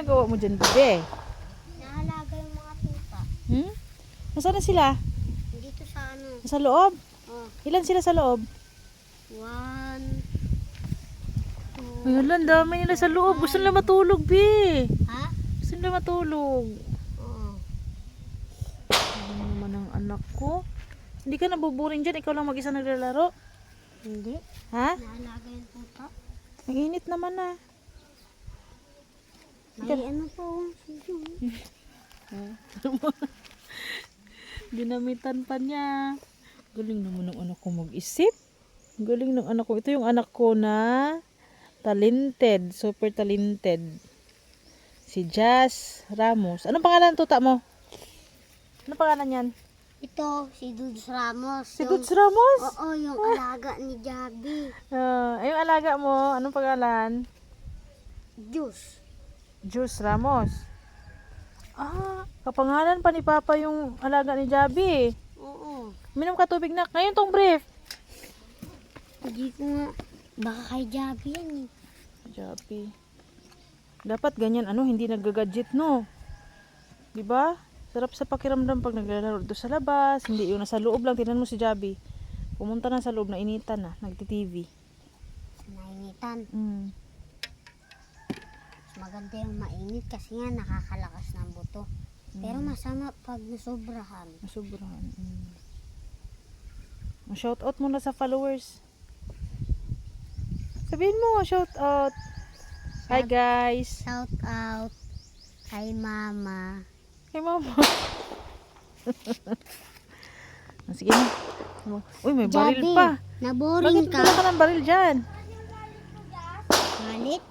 ginagawa mo dyan, bebe? Nahalaga yung mga tupa. Nasaan na sila? Dito sa ano. Sa loob? Oh, Ilan sila sa loob? 1, 2. Ay, hala, ang dami nila sa loob. Gusto nila matulog, be. Ha? Gusto nila matulog. Oo. Ano naman ang anak ko? Hindi ka nabuburing dyan? Ikaw lang mag-isa naglalaro? Hindi. Ha? Nahalaga yung tupa. Ang init naman ah. May ano po. Ginamitan pa niya. Galing naman ng anak ko mag-isip. Galing ng anak ko. Ito yung anak ko na talented. Super talented. Si Jazz Ramos. Anong pangalan ng tuta mo? Anong pangalan yan? Ito, si Dudes Ramos. Si Dudes Ramos? Oo, yung alaga ni Javi. Yung alaga mo, anong pangalan? Juice. Juice Ramos. Kapangalan pa ni Papa yung alaga ni Javi. Oo. Minom ka tubig na. Ngayon tong brief. Hindi ko nga. Baka kay Javi yan eh. Javi. Dapat ganyan, hindi nagagadget, no? Diba? Sarap sa pakiramdam pag naglalaro dito sa labas. Hindi yung nasa loob lang. Tingnan mo si Javi. Pumunta na sa loob, nainitan na. Nagti-TV. Nainitan. Mm. Maganda yung mainit kasi nga nakakalakas ng buto. Pero masama pag nasobrahan. Nasubrahan. Shout out muna sa followers. Sabihin mo, shout out. Hi guys. Shout out kay Mama. Hey mama. Sige na. Uy, may baril Javi, pa. naboring Bakit ka? wala ka ng baril dyan? Galit?